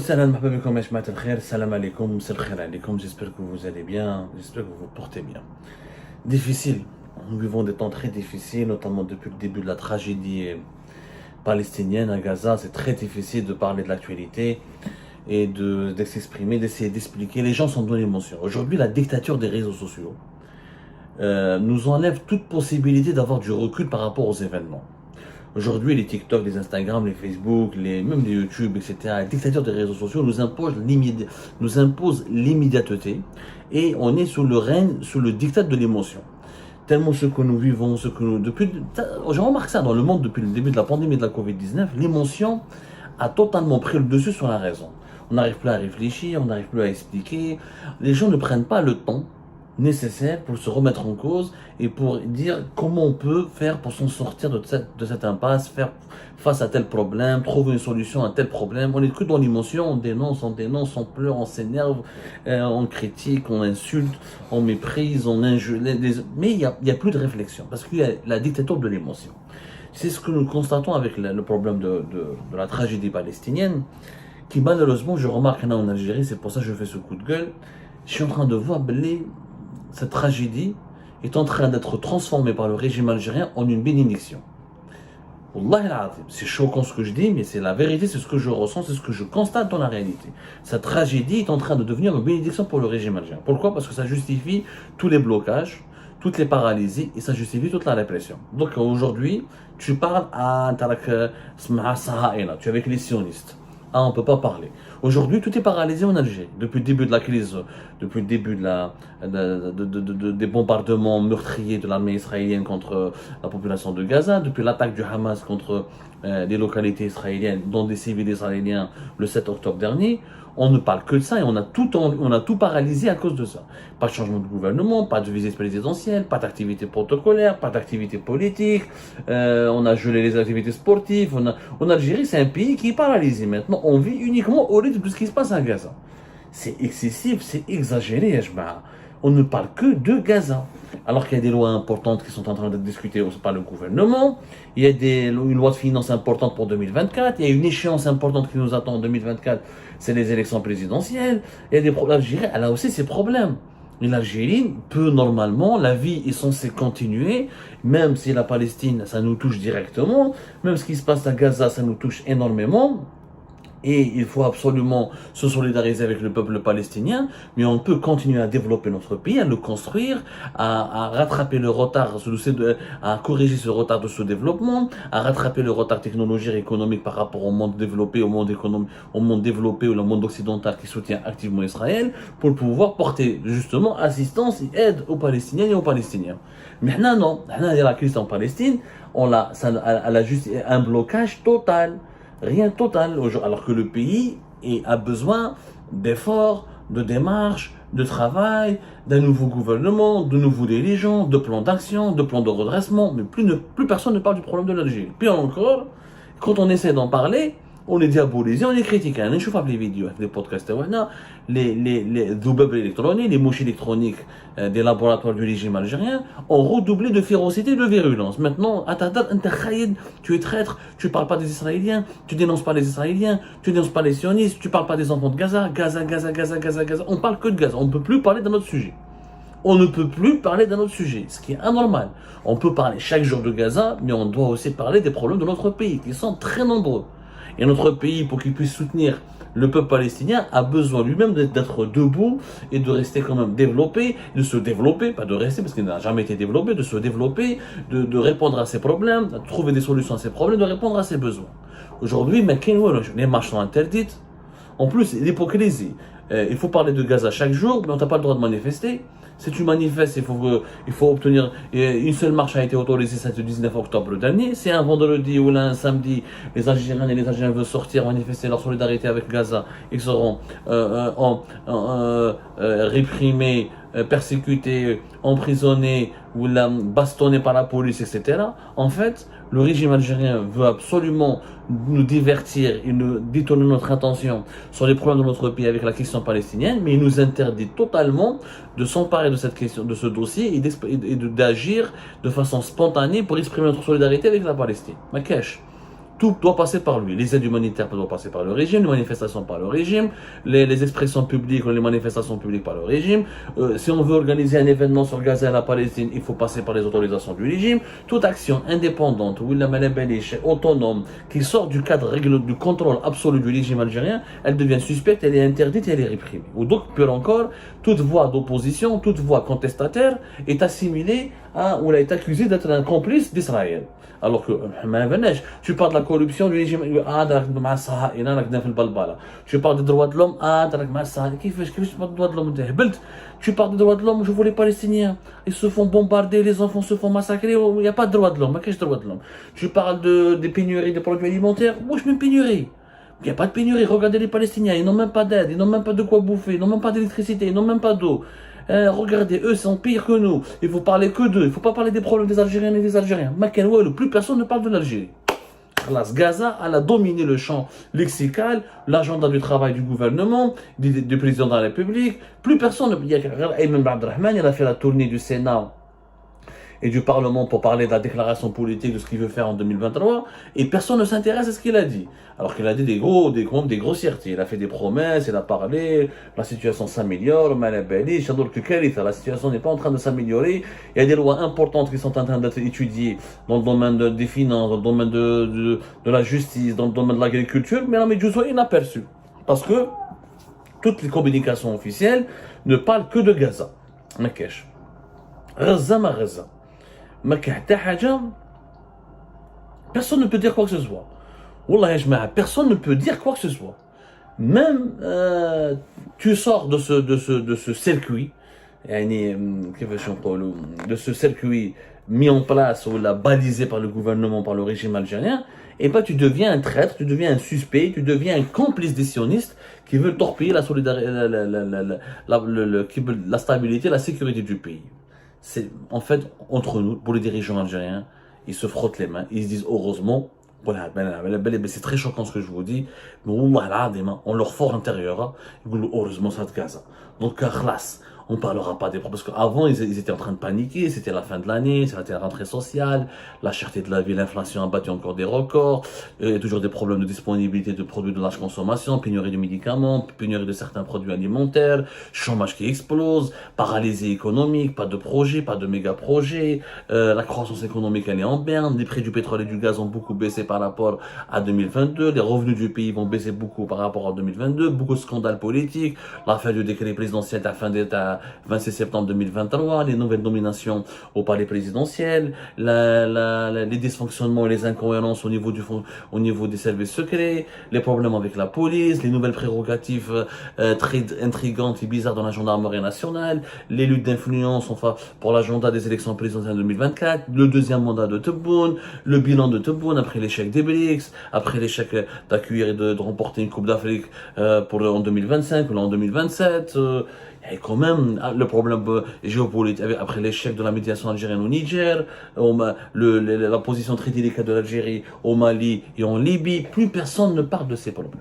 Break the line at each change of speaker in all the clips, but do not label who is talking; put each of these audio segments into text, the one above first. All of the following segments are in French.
Salam alaikum, j'espère que vous allez bien, j'espère que vous vous portez bien. Difficile, nous vivons des temps très difficiles, notamment depuis le début de la tragédie palestinienne à Gaza. C'est très difficile de parler de l'actualité et de s'exprimer, d'essayer d'expliquer. Les gens sont dans l'émotion. Aujourd'hui, la dictature des réseaux sociaux nous enlève toute possibilité d'avoir du recul par rapport aux événements. Aujourd'hui, les TikTok, les Instagram, les Facebook, même les YouTube, etc., la dictature des réseaux sociaux nous impose l'immédiateté et on est sous le diktat de l'émotion. Tellement ce que nous vivons, je remarque ça dans le monde depuis le début de la pandémie de la Covid-19, l'émotion a totalement pris le dessus sur la raison. On n'arrive plus à réfléchir, on n'arrive plus à expliquer. Les gens ne prennent pas le temps nécessaire pour se remettre en cause et pour dire comment on peut faire pour s'en sortir de cette impasse, faire face à tel problème, trouver une solution à tel problème. On est que dans l'émotion, on dénonce, on pleure, on s'énerve, on critique, on insulte, on méprise, on injure, mais il y a plus de réflexion parce qu'il y a la dictature de l'émotion. C'est ce que nous constatons avec le problème de la tragédie palestinienne qui malheureusement, je remarque en Algérie, c'est pour ça que je fais ce coup de gueule, je suis en train de voir cette tragédie est en train d'être transformée par le régime algérien en une bénédiction. Wallah al-azim, c'est choquant ce que je dis, mais c'est la vérité, c'est ce que je ressens, c'est ce que je constate dans la réalité. Cette tragédie est en train de devenir une bénédiction pour le régime algérien. Pourquoi? Parce que ça justifie tous les blocages, toutes les paralysies et ça justifie toute la répression. Donc aujourd'hui, tu parles tu es avec les sionistes. Ah, on ne peut pas parler. Aujourd'hui, tout est paralysé en Algérie. Depuis le début de la crise, depuis le début des bombardements meurtriers de l'armée israélienne contre la population de Gaza, depuis l'attaque du Hamas contre les localités israéliennes, dont des civils israéliens le 7 octobre dernier, on ne parle que de ça et on a tout paralysé à cause de ça. Pas de changement de gouvernement, pas de visite présidentielle, pas d'activité protocolaire, pas d'activité politique, on a gelé les activités sportives. En Algérie, c'est un pays qui est paralysé maintenant. On vit uniquement au rythme de ce qui se passe à Gaza. C'est excessif, c'est exagéré, on ne parle que de Gaza. Alors qu'il y a des lois importantes qui sont en train d'être discutées par le gouvernement, il y a une loi de finances importante pour 2024, il y a une échéance importante qui nous attend en 2024, c'est les élections présidentielles. Il y a des problèmes. L'Algérie, elle a aussi ses problèmes. Et l'Algérie peut normalement, la vie est censée continuer, même si la Palestine, ça nous touche directement, même ce qui se passe à Gaza, ça nous touche énormément. Et il faut absolument se solidariser avec le peuple palestinien, mais on peut continuer à développer notre pays, à le construire, à rattraper le retard, à corriger ce retard de ce développement, à rattraper le retard technologique et économique par rapport au monde développé, au monde développé ou le monde occidental qui soutient activement Israël, pour pouvoir porter justement assistance et aide aux Palestiniens et aux Palestiniens. Mais non, il y a la crise en Palestine, elle a juste un blocage total. Rien total, alors que le pays a besoin d'efforts, de démarches, de travail, d'un nouveau gouvernement, de nouveaux dirigeants, de plans d'action, de plans de redressement, mais plus personne ne parle du problème de l'Algérie. Puis encore, quand on essaie d'en parler, on est diabolisé, on est critiqué. On chauffe les vidéos, les podcasts, les doubab électroniques, les mouches électroniques des laboratoires du régime algérien ont redoublé de férocité et de virulence. Maintenant, tu es traître, tu ne parles pas des Israéliens, tu dénonces pas les Israéliens, tu dénonces pas les sionistes, tu parles pas des enfants de Gaza. On parle que de Gaza, on ne peut plus parler d'un autre sujet. On ne peut plus parler d'un autre sujet, ce qui est anormal. On peut parler chaque jour de Gaza, mais on doit aussi parler des problèmes de notre pays, qui sont très nombreux. Et notre pays, pour qu'il puisse soutenir le peuple palestinien, a besoin lui-même d'être debout et de rester quand même développé, de se développer, pas de rester parce qu'il n'a jamais été développé, de se développer, de répondre à ses problèmes, de trouver des solutions à ses problèmes, de répondre à ses besoins. Aujourd'hui, les marches sont interdites. En plus, l'hypocrisie. Il faut parler de Gaza chaque jour, mais on n'a pas le droit de manifester. Si tu manifestes, il faut obtenir. Une seule marche a été autorisée, c'est le 19 octobre dernier. Si un vendredi ou un samedi, les Algériens et les Algériens veulent sortir manifester leur solidarité avec Gaza, ils seront réprimés, persécutés, emprisonnés ou bastonnés par la police, etc. En fait, le régime algérien veut absolument nous divertir et nous détourner notre attention sur les problèmes de notre pays avec la question palestinienne, mais il nous interdit totalement de s'emparer de cette question, de ce dossier et d'agir de façon spontanée pour exprimer notre solidarité avec la Palestine. Ma cache. tout doit passer par lui. Les aides humanitaires doivent passer par le régime, les manifestations par le régime, les expressions publiques ou les manifestations publiques par le régime. Si on veut organiser un événement sur Gaza et la Palestine, il faut passer par les autorisations du régime. Toute action indépendante ou autonome qui sort du cadre du contrôle absolu du régime algérien, elle devient suspecte, elle est interdite et elle est réprimée. Ou donc, pire encore, toute voix d'opposition, toute voix contestataire est assimilée ou elle est accusée d'être un complice d'Israël. Alors que, tu parles de la corruption du régime, tu parles des droits de l'homme, tu parles des droits de l'homme, je vois les Palestiniens, ils se font bombarder, les enfants se font massacrer, il n'y a pas de droits de l'homme, qu'est-ce que droits de l'homme? Tu parles des pénuries de produits alimentaires, moi je mets pénurie. Il n'y a pas de pénurie, regardez les Palestiniens, ils n'ont même pas d'aide, ils n'ont même pas de quoi bouffer, ils n'ont même pas d'électricité, ils n'ont même pas d'eau. Regardez, eux sont pires que nous. Il faut parler que d'eux. Il ne faut pas parler des problèmes des Algériens et des Algériens. Plus personne ne parle de l'Algérie. Gaza, elle a dominé le champ lexical, l'agenda du travail du gouvernement, du président de la République. Plus personne. Il y a Ayman Abdelrahman, il a fait la tournée du Sénat et du Parlement pour parler de la déclaration politique de ce qu'il veut faire en 2023, et personne ne s'intéresse à ce qu'il a dit. Alors qu'il a dit des grossièretés. Il a fait des promesses, il a parlé, la situation s'améliore, la situation n'est pas en train de s'améliorer. Il y a des lois importantes qui sont en train d'être étudiées dans le domaine des finances, dans le domaine de la justice, dans le domaine de l'agriculture, mais la Medjouzo est inaperçue. Parce que toutes les communications officielles ne parlent que de Gaza. Makesh. Gaza. Personne ne peut dire quoi que ce soit. Wallah, personne ne peut dire quoi que ce soit. Même tu sors de ce circuit, de ce circuit mis en place ou balisé par le gouvernement, par le régime algérien, et tu deviens un traître, tu deviens un suspect, tu deviens un complice des sionistes qui veulent torpiller la solidarité, la stabilité, la sécurité du pays. C'est en fait entre nous, pour les dirigeants algériens, ils se frottent les mains, ils se disent heureusement, c'est très choquant ce que je vous dis, mais on leur fort intérieur, ils disent heureusement ça de Gaza. Donc khlas, on ne parlera pas des problèmes, parce qu'avant ils étaient en train de paniquer, c'était la fin de l'année, c'était la rentrée sociale, la cherté de la vie, l'inflation a battu encore des records, il y a toujours des problèmes de disponibilité de produits de large consommation, pénurie de médicaments, pénurie de certains produits alimentaires, chômage qui explose, paralysie économique, pas de projet, pas de méga projet, la croissance économique elle est en berne, les prix du pétrole et du gaz ont beaucoup baissé par rapport à 2022, les revenus du pays vont baisser beaucoup par rapport à 2022, beaucoup de scandales politiques, l'affaire du décret présidentiel à fin d'État 26 septembre 2023, les nouvelles nominations au palais présidentiel, les dysfonctionnements et les incohérences au niveau des services secrets, les problèmes avec la police, les nouvelles prérogatives très intrigantes et bizarres dans la gendarmerie nationale, les luttes d'influence pour l'agenda des élections présidentielles 2024, le deuxième mandat de Tebboune, le bilan de Tebboune après l'échec des BRICS, après l'échec d'accueillir et de remporter une Coupe d'Afrique en 2025 ou en 2027. Et quand même, le problème géopolitique, après l'échec de la médiation algérienne au Niger, la position très délicate de l'Algérie au Mali et en Libye, plus personne ne parle de ces problèmes.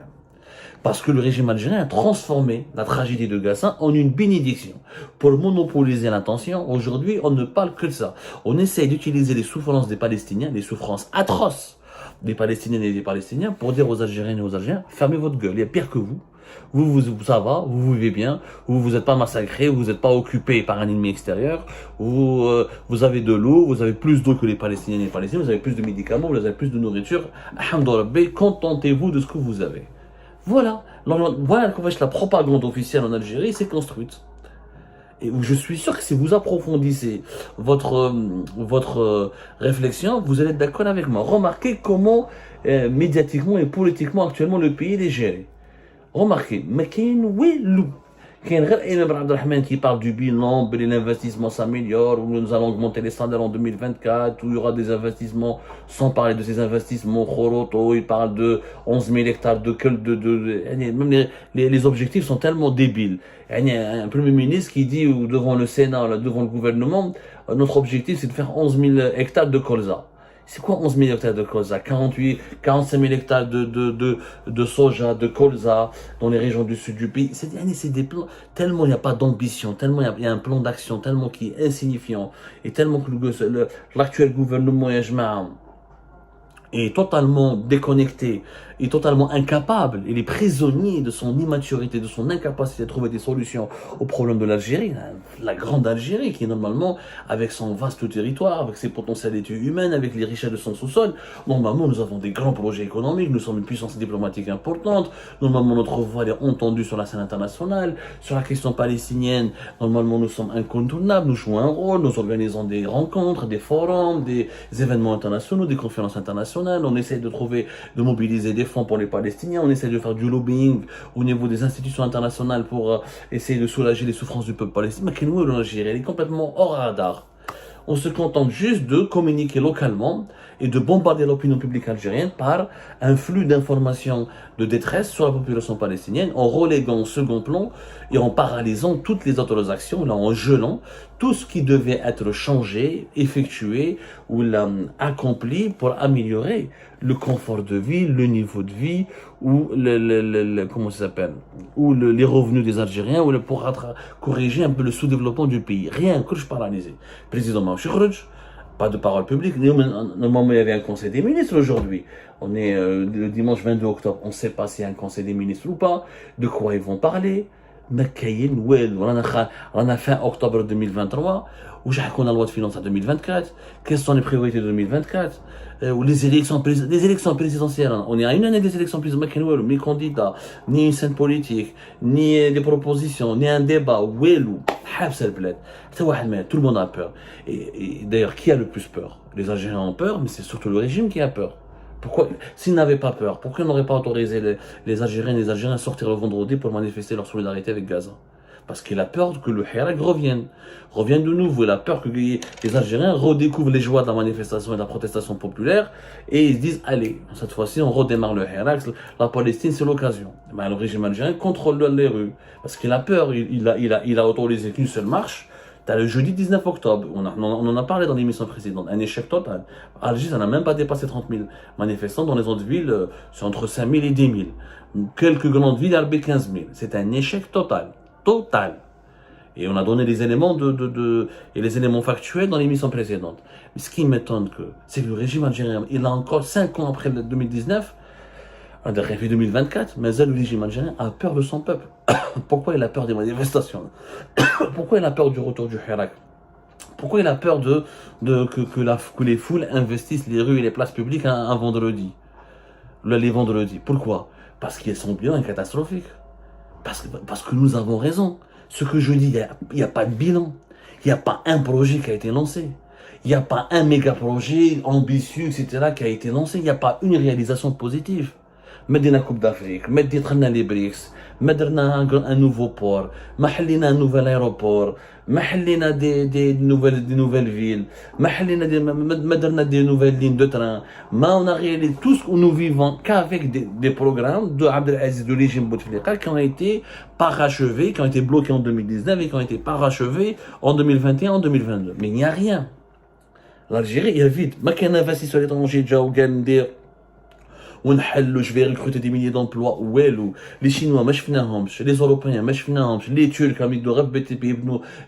Parce que le régime algérien a transformé la tragédie de Gaza en une bénédiction. Pour monopoliser l'attention, aujourd'hui, on ne parle que de ça. On essaye d'utiliser les souffrances des Palestiniens, les souffrances atroces des Palestiniennes et des Palestiniens, pour dire aux Algériennes et aux Algériens, fermez votre gueule, il y a pire que vous. Ça va, vous vivez bien, vous n'êtes pas massacré, vous n'êtes pas occupé par un ennemi extérieur, vous avez de l'eau, vous avez plus d'eau que les Palestiniens et les Palestiniens, vous avez plus de médicaments, vous avez plus de nourriture. Alhamdoulilah, contentez-vous de ce que vous avez. Voilà comment la propagande officielle en Algérie s'est construite. Et je suis sûr que si vous approfondissez votre réflexion, vous allez être d'accord avec moi. Remarquez comment médiatiquement et politiquement actuellement le pays est géré. Remarquez, mais Ayman Abdelrahman qui parle du bilan, que l'investissement s'améliore, où nous allons augmenter les standards en 2024, où il y aura des investissements, sans parler de ces investissements, il parle de 11 000 hectares même les objectifs sont tellement débiles. Il y a un premier ministre qui dit devant le Sénat, devant le gouvernement, notre objectif c'est de faire 11 000 hectares de colza. C'est quoi 11 000 hectares de colza? 45 000 hectares de soja, de colza dans les régions du sud du pays. C'est des plans, tellement il n'y a pas d'ambition, tellement il y a un plan d'action, tellement qui est insignifiant, et tellement que l'actuel gouvernement, est totalement déconnecté, est totalement incapable, il est prisonnier de son immaturité, de son incapacité à trouver des solutions aux problèmes de l'Algérie, la grande Algérie qui est normalement, avec son vaste territoire, avec ses potentialités humaines, avec les richesses de son sous-sol, normalement nous avons des grands projets économiques, nous sommes une puissance diplomatique importante, normalement notre voix est entendue sur la scène internationale, sur la question palestinienne, normalement nous sommes incontournables, nous jouons un rôle, nous organisons des rencontres, des forums, des événements internationaux, des conférences internationales, on essaie de trouver, de mobiliser des fonds pour les Palestiniens, on essaie de faire du lobbying au niveau des institutions internationales pour essayer de soulager les souffrances du peuple palestinien. Mais nous, l'Algérie, elle est complètement hors radar. On se contente juste de communiquer localement et de bombarder l'opinion publique algérienne par un flux d'informations de détresse sur la population palestinienne, en reléguant au second plan et en paralysant toutes les autres actions, là, en gelant tout ce qui devait être changé, effectué ou accompli pour améliorer le confort de vie, le niveau de vie ou comment ça s'appelle, ou les revenus des Algériens ou pour corriger un peu le sous-développement du pays. Rien que je paralysé. Président Maouchikhrj, pas de parole publique. Normalement, il y avait un conseil des ministres aujourd'hui. On est le dimanche 22 octobre. On ne sait pas s'il y a un conseil des ministres ou pas. De quoi ils vont parler. On a fin octobre 2023. Où j'ai la loi de finances à 2024. Quelles sont les priorités de 2024? Ou les élections présidentielles. On est à une année des élections présidentielles. Ni candidat, ni une scène politique, ni des propositions, ni un débat. Tout le monde a peur. Et d'ailleurs, qui a le plus peur? Les Algériens ont peur, mais c'est surtout le régime qui a peur. Pourquoi, s'ils n'avaient pas peur, pourquoi ils n'auraient pas autorisé les Algériens et les Algériens à sortir le vendredi pour manifester leur solidarité avec Gaza? Parce qu'il a peur que le Hirak revienne de nouveau. Il a peur que les Algériens redécouvrent les joies de la manifestation et de la protestation populaire et ils se disent, allez, cette fois-ci on redémarre le Hirak, la Palestine c'est l'occasion. Ben, le régime algérien contrôle les rues parce qu'il a peur, il a autorisé qu'une seule marche. T'as le jeudi 19 octobre, on en a parlé dans l'émission précédente, un échec total. Alger, ça n'a même pas dépassé 30 000 manifestants. Dans les autres villes, c'est entre 5 000 et 10 000. Quelques grandes villes, Alger, 15 000. C'est un échec total. Total. Et on a donné les éléments et les éléments factuels dans l'émission précédente. Mais ce qui m'étonne, c'est que le régime algérien, il a encore 5 ans après 2019, depuis 2024, mais le régime algérien a peur de son peuple. Pourquoi il a peur des manifestations? Pourquoi il a peur du retour du Hirak? Pourquoi il a peur que les foules investissent les rues et les places publiques un vendredi? Les vendredis. Pourquoi? Parce qu'ils sont bien catastrophiques. Parce que nous avons raison. Ce que je dis, il n'y a pas de bilan. Il n'y a pas un projet qui a été lancé. Il n'y a pas un méga projet ambitieux, etc. qui a été lancé. Il n'y a pas une réalisation positive. Medina Coupe d'Afrique, Medina les BRICS, Medina un nouveau port, Mahallina un nouvel aéroport, Mahallina des nouvelles villes, Mahallina des nouvelles lignes de train. Mais on a réalisé tout ce que nous vivons qu'avec des programmes de Abdelaziz, de régime Bouteflika qui ont été parachevés, qui ont été bloqués en 2019 et qui ont été parachevés en 2021, en 2022. Mais il n'y a rien. L'Algérie, il y a vide. Ma qu'un investisseur étranger, je vais recruter des milliers d'emplois. Les Chinois, les Européens, les Turcs,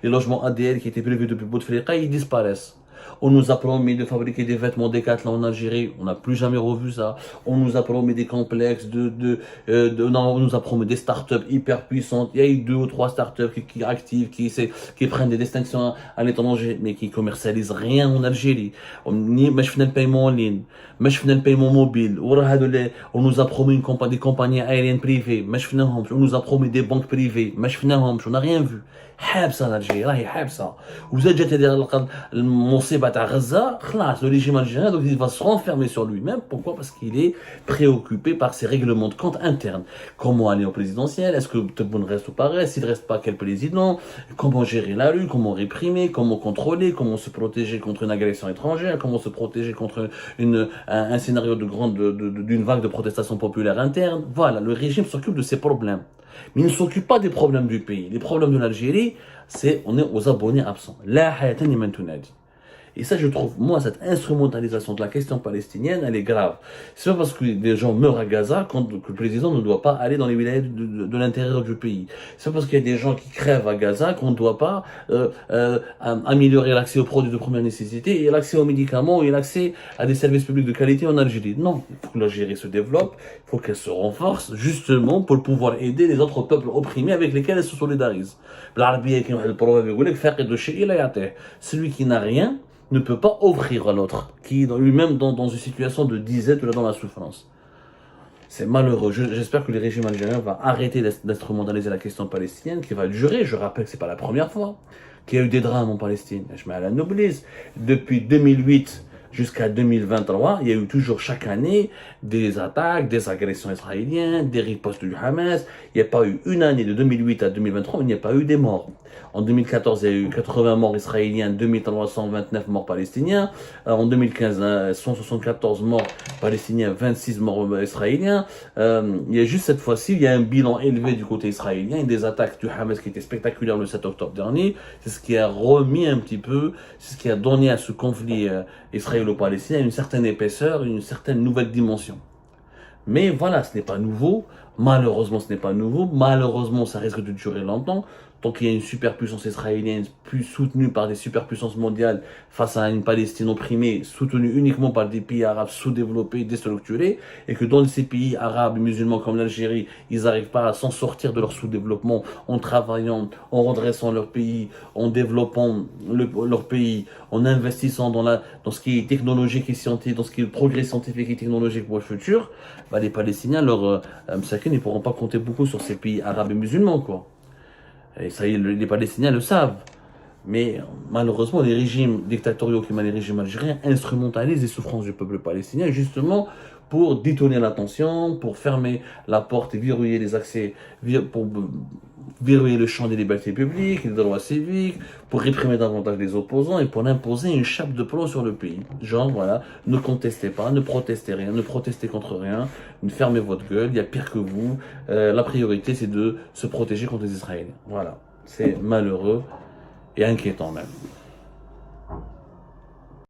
les logements ADL qui étaient privés depuis Bouteflika, ils disparaissent. On nous a promis de fabriquer des vêtements Decathlon en Algérie. On n'a plus jamais revu ça. On nous a promis des complexes on nous a promis des startups hyper puissantes. Il y a eu 2 ou 3 startups qui activent, qui prennent des distinctions à l'étranger, mais qui commercialisent rien en Algérie. On fait le paiement en ligne. On fait le paiement mobile. On nous a promis des compagnies aériennes privées. On nous a promis des banques privées. On n'a rien vu. حابسه الجزائر راهي حابسه وزاد جات هذه المصيبه تاع غزه خلاص le régime algérien donc il va se renfermer sur lui-même. Pourquoi? Parce qu'il est préoccupé par ses règlements de compte internes. Comment aller au présidentiel? Est-ce que Tebboune reste ou pas reste? S'il reste pas, quel président? Comment gérer la rue? Comment réprimer? Comment contrôler? Comment se protéger contre une agression étrangère? Comment se protéger contre un scénario d'une vague de protestation populaire interne? Voilà, le régime s'occupe de ces problèmes. Mais il ne s'occupe pas des problèmes du pays. Les problèmes de l'Algérie, on est aux abonnés absents. La hayatan liman tunadi. Et ça, je trouve, moi, cette instrumentalisation de la question palestinienne, elle est grave. C'est pas parce que des gens meurent à Gaza que le président ne doit pas aller dans les wilayas de l'intérieur du pays. C'est pas parce qu'il y a des gens qui crèvent à Gaza qu'on ne doit pas améliorer l'accès aux produits de première nécessité et l'accès aux médicaments et l'accès à des services publics de qualité en Algérie. Non, il faut que l'Algérie se développe, il faut qu'elle se renforce, justement pour pouvoir aider les autres peuples opprimés avec lesquels elle se solidarise. Celui qui n'a rien ne peut pas offrir à l'autre, qui est lui-même dans une situation de disette ou dans la souffrance. C'est malheureux. J'espère que le régime algérien va arrêter d'instrumentaliser la question palestinienne, qui va durer. Je rappelle que c'est pas la première fois qu'il y a eu des drames en Palestine. Je mets à la noblesse. Depuis 2008 jusqu'à 2023, il y a eu toujours chaque année des attaques, des agressions israéliennes, des ripostes du Hamas. Il n'y a pas eu une année de 2008 à 2023 où il n'y a pas eu des morts. En 2014, il y a eu 80 morts israéliens, 2329 morts palestiniens. En 2015, 174 morts palestiniens, 26 morts israéliens. Il y a juste cette fois-ci, il y a un bilan élevé du côté israélien et des attaques du Hamas qui étaient spectaculaires le 7 octobre dernier. C'est ce qui a remis un petit peu, c'est ce qui a donné à ce conflit israélo-palestinien une certaine épaisseur, une certaine nouvelle dimension. Mais voilà, ce n'est pas nouveau. Malheureusement, ce n'est pas nouveau. Malheureusement, ça risque de durer longtemps. Tant qu'il y a une superpuissance israélienne plus soutenue par des superpuissances mondiales face à une Palestine opprimée, soutenue uniquement par des pays arabes sous-développés, déstructurés, et que dans ces pays arabes et musulmans comme l'Algérie, ils n'arrivent pas à s'en sortir de leur sous-développement en travaillant, en redressant leur pays, en développant leur pays, en investissant dans ce qui est technologique et scientifique, dans ce qui est progrès scientifique et technologique pour le futur, bah les Palestiniens, ils ne pourront pas compter beaucoup sur ces pays arabes et musulmans, quoi. Et ça y est, les Palestiniens le savent. Mais malheureusement, les régimes dictatoriaux qui mènent les régimes algériens instrumentalisent les souffrances du peuple palestinien justement pour détourner l'attention, pour fermer la porte et verrouiller les accès, pour verrouiller le champ des libertés publiques et des droits civiques, pour réprimer davantage les opposants et pour imposer une chape de plomb sur le pays. Genre, voilà, ne contestez pas, ne protestez rien, ne protestez contre rien, ne fermez votre gueule, il y a pire que vous. La priorité, c'est de se protéger contre les Israéliens. Voilà, c'est malheureux et inquiétant même.